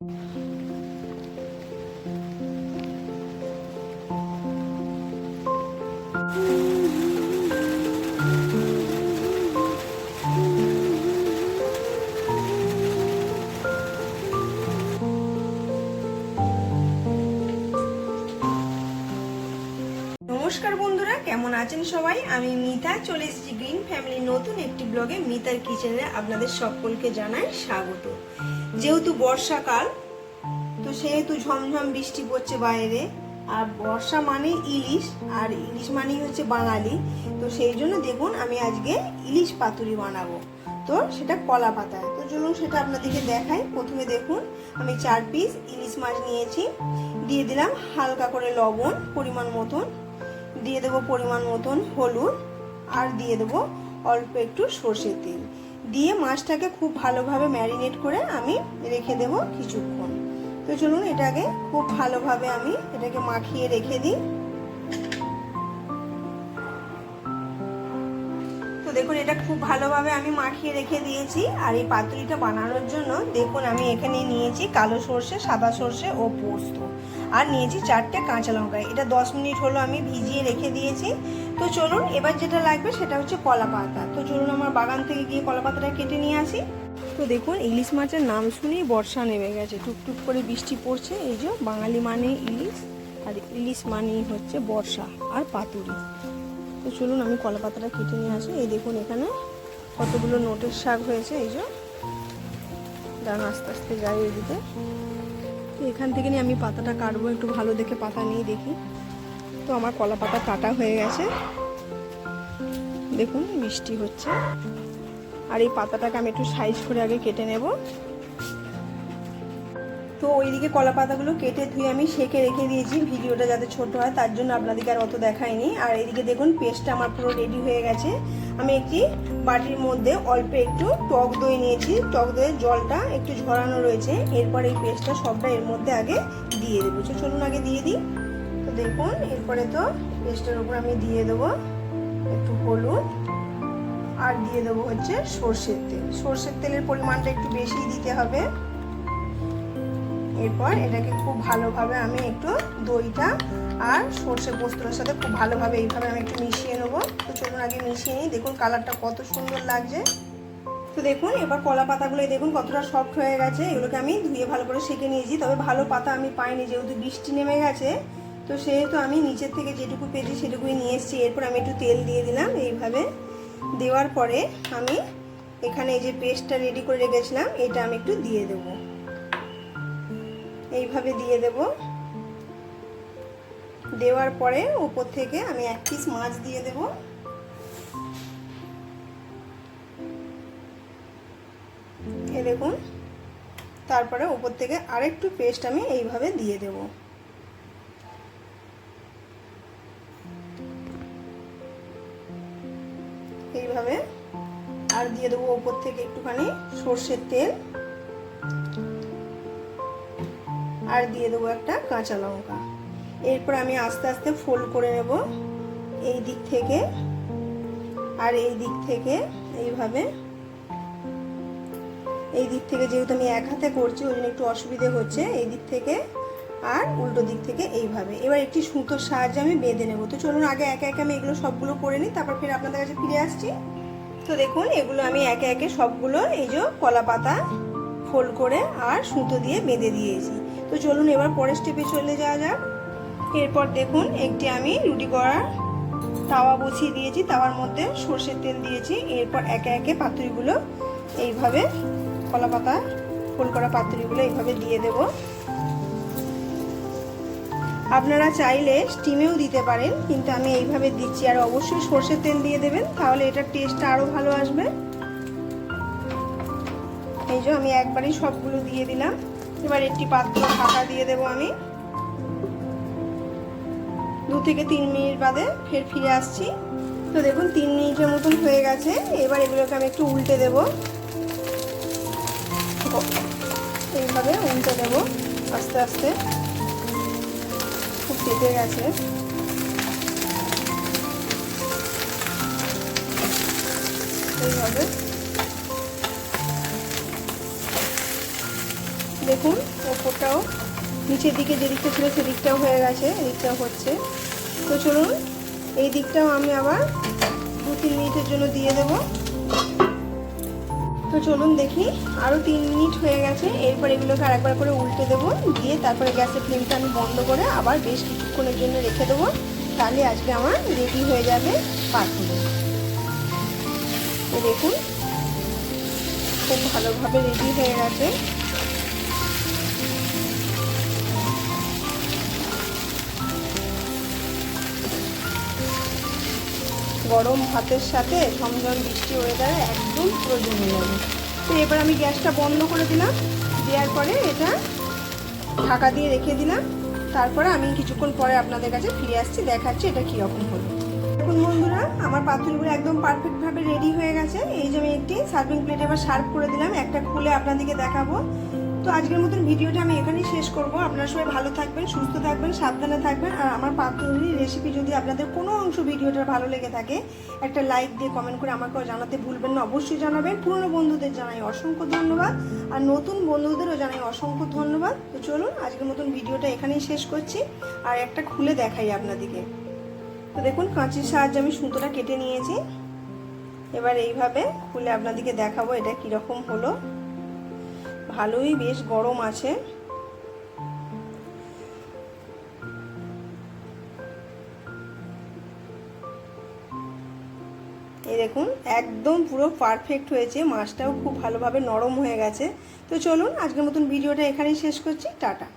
নমস্কার বন্ধুরা, কেমন আছেন সবাই? আমি মিতা চলে এসেছি গ্রিন ফ্যামিলি নতুন একটি ব্লগে। মিতার কিচেনে আপনাদের সকলকে জানাই স্বাগত। যেহেতু বর্ষাকাল, তো সেহেতু ঝমঝম বৃষ্টি পড়ছে বাইরে, আর বর্ষা মানে ইলিশ, আর ইলিশ মানেই হচ্ছে বাঙালি। তো সেই জন্য দেখুন আমি আজকে ইলিশ পাতুরি বানাবো, তো সেটা কলা পাতায়। তো চলুন সেটা আপনাদেরকে দেখাই। প্রথমে দেখুন আমি 4 পিস ইলিশ মাছ নিয়েছি, দিয়ে দিলাম হালকা করে লবণ পরিমাণ মতন, দিয়ে দেবো পরিমাণ মতন হলুদ, আর দিয়ে দেবো অল্প একটু সর্ষের তেল, দিয়ে মাছটাকে খুব ভালোভাবে ম্যারিনেট করে আমি রেখে দেবো কিছুক্ষণ। তো চলুন এটাকে খুব ভালোভাবে আমি এটাকে মাখিয়ে রেখে দিই। তো দেখুন এটা খুব ভালোভাবে আমি মাখিয়ে রেখে দিয়েছি। আর এই পাতুরিটা বানানোর জন্য দেখুন আমি এখানে নিয়েছি কালো সর্ষে, সাদা সর্ষে ও পোস্ত, আর নিয়েছি 4টে কাঁচা লঙ্কা। এটা 10 মিনিট হলো আমি ভিজিয়ে রেখে দিয়েছি। তো চলুন এবার যেটা লাগবে সেটা হচ্ছে কলা পাতা। তো চলুন আমার বাগান থেকে গিয়ে কলা পাতাটা কেটে নিয়ে আসি। তো দেখুন ইলিশ মাছের নাম শুনেই বর্ষা নেমে গেছে, টুকটুক করে বৃষ্টি পড়ছে। এই যে বাঙালি মানে ইলিশ, আর ইলিশ মানেই হচ্ছে বর্ষা আর পাতুরি। তো চলুন আমি কলা পাতাটা কেটে নিয়ে আসি। এই দেখুন এখানে কতগুলো নোটের শাক হয়েছে। এই যে দাঁড়ান আস্তে আস্তে যাই এদিকে। তো এখান থেকে নিয়ে আমি পাতাটা কাটবো, একটু ভালো দেখে পাতা নিয়ে দেখি। তো আমার কলা পাতা কাটা হয়ে গেছে, দেখুন বৃষ্টি হচ্ছে। আর এই পাতাটাকে আমি একটু সাইজ করে আগে কেটে নেব। তো ওইদিকে কলা পাতাগুলো কেটে ধুয়ে আমি সেঁকে রেখে দিয়েছি, ভিডিওটা যাতে ছোট হয় তার জন্য আপনাদেরকে আর অত দেখাইনি। আর এইদিকে দেখুন পেস্টটা আমার পুরো রেডি হয়ে গেছে। আমি একটি বাটির মধ্যে অল্প একটু টক দই নিয়েছি, টক দইয়ের জলটা একটু ঝরানো রয়েছে। এরপর এই পেস্টটা সবটা এর মধ্যে আগে দিয়ে দেবো। চলুন আগে দিয়ে দিই। তো দেখুন এরপরে তো পেস্টের উপর আমি দিয়ে দেবো একটু হলুদ, আর দিয়ে দেবো হচ্ছে সর্ষের তেল। সর্ষের তেলের পরিমাণটা একটু বেশি দিতে হবে। এরপর এটাকে খুব ভালোভাবে আমি একটু দইটা আর সর্ষে পোস্তর সাথে খুব ভালোভাবে এইভাবে আমি একটু মিশিয়ে নেবো। তো চলুন আগে মিশিয়ে নিই। দেখুন কালারটা কত সুন্দর লাগছে। তো দেখুন এবার কলা পাতাগুলো দেখুন কতটা সফট হয়ে গেছে। এগুলোকে আমি ধুয়ে ভালো করে সেঁকে নিয়েছি, তবে ভালো পাতা আমি পাইনি, যেহেতু বৃষ্টি নেমে গেছে। তো সেহেতু আমি নিচের থেকে যেটুকু পেয়েছি সেটুকুই নিয়ে এসেছি। এরপর আমি একটু তেল দিয়ে দিলাম। এইভাবে দেওয়ার পরে আমি এখানে এই যে পেস্টটা রেডি করে রেখেছিলাম এটা আমি একটু দিয়ে দেবো, এইভাবে দিয়ে দেব। দেওয়ার পরে উপর থেকে আমি 1 পিস মাছ দিয়ে দেব। এই দেখুন, তারপরে উপর থেকে আরেকটু পেস্ট আমি এইভাবে দিয়ে দেব। এইভাবে আর দিয়ে দেবো উপর থেকে একটুখানি সর্ষের তেল, আর দিয়ে দেবো একটা কাঁচা লঙ্কা। এরপর আমি আস্তে আস্তে ফোল্ড করে নেব এই দিক থেকে আর এই দিক থেকে। এইভাবে এই দিক থেকে যেহেতু আমি এক হাতে করছি ওই জন্য একটু অসুবিধে হচ্ছে, এই দিক থেকে আর উল্টো দিক থেকে এইভাবে। এবার একটি সুতোর সাহায্যে আমি বেঁধে নেব। তো চলুন আগে একে একে আমি এগুলো সবগুলো করে নিই, তারপর ফিরে আপনাদের কাছে ফিরে আসছি। তো দেখুন এগুলো আমি একে একে সবগুলো এই যে কলা পাতা ফোল্ড করে আর সুতো দিয়ে বেঁধে দিয়েছি। তো চলুন এবার পরের স্টেপে চলে যাওয়া যাক। এরপর দেখুন একটি আমি রুটি করার তাওয়া বসিয়ে দিয়েছি, তাওয়ার মধ্যে সর্ষের তেল দিয়েছি। এরপর একে একে পাতুরিগুলো এইভাবে কলা পাতা ফোল্ড করা পাতুরিগুলো এইভাবে দিয়ে দেব। আপনারা চাইলে স্টিমেও দিতে পারেন, কিন্তু আমি এইভাবে দিচ্ছি। আর অবশ্যই সর্ষের তেল দিয়ে দেবেন, তাহলে এটার টেস্টটা আরও ভালো আসবে। এই যে আমি একবারই সবগুলো দিয়ে দিলাম। এবার একটি পাত্র ঢাকা দিয়ে দেবো আমি। 2 থেকে 3 মিনিট বাদে ফের ফিরে আসছি। তো দেখুন 3 মিনিটের মতন হয়ে গেছে। এবার এগুলোকে আমি একটু উল্টে দেব, এইভাবে উল্টে দেব আস্তে আস্তে। খুব পেকে গেছে। এইভাবে দেখুন ওপরটাও নিচের দিকে যে দিকটা ছিল সেদিকটাও হয়ে গেছে, এদিকটাও হচ্ছে। তো চলুন এই দিকটাও আমি আবার 2-3 মিনিটের জন্য দিয়ে দেব। তো চলুন দেখি, আরও 3 মিনিট হয়ে গেছে। এরপর এগুলোকে আরেকবার করে উল্টে দেবো, দিয়ে তারপরে গ্যাসের ফ্লেমটা আমি বন্ধ করে আবার বেশ কিছুক্ষণের জন্য রেখে দেবো। তাহলে আজকে আমার রেডি হয়ে যাবে পাতুরি। তো দেখুন খুব ভালোভাবে রেডি হয়ে গেছে। গরম ভাতের সাথে ঝমঝম বৃষ্টি ওয়েদারে একদম পুরো জমে যাবে। তো এবার আমি গ্যাসটা বন্ধ করে দিলাম, দেওয়ার পরে এটা ঢাকা দিয়ে রেখে দিলাম। তারপরে আমি কিছুক্ষণ পরে আপনাদের কাছে ফিরে আসছি, দেখাচ্ছি এটা কীরকম হলো। দেখুন বন্ধুরা, আমার পাতুরিগুলো একদম পারফেক্টভাবে রেডি হয়ে গেছে। এই যে আমি একটি সার্ভিং প্লেটে এবার সার্ভ করে দিলাম, একটা খুলে আপনাদেরকে দেখাবো। তো আজকের মতন ভিডিওটা আমি এখানেই শেষ করব। আপনারা সবাই ভালো থাকবেন, সুস্থ থাকবেন, সাবধানে থাকবেন। আর আমার পাতুরির রেসিপি যদি আপনাদের কোনো অংশ ভিডিওটা ভালো লেগে থাকে, একটা লাইক দিয়ে কমেন্ট করে আমাকেও জানাতে ভুলবেন না, অবশ্যই জানাবেন। পুরনো বন্ধুদের জানাই অসংখ্য ধন্যবাদ, আর নতুন বন্ধুদেরও জানাই অসংখ্য ধন্যবাদ। তো চলুন আজকের মতন ভিডিওটা এখানেই শেষ করছি, আর একটা খুলে দেখাই আপনাদেরকে। তো দেখুন কাঁচির সাহায্যে আমি সুতোটা কেটে নিয়েছি। এবার এইভাবে খুলে আপনাদেরকে দেখাবো এটা কীরকম হলো। ভালোই বেশ গরম আছে। এই দেখুন একদম পুরো পারফেক্ট হয়েছে, মাছটাও খুব ভালোভাবে নরম হয়ে গেছে। তো চলুন আজকের মতন ভিডিওটা এখানেই শেষ করছি, টাটা।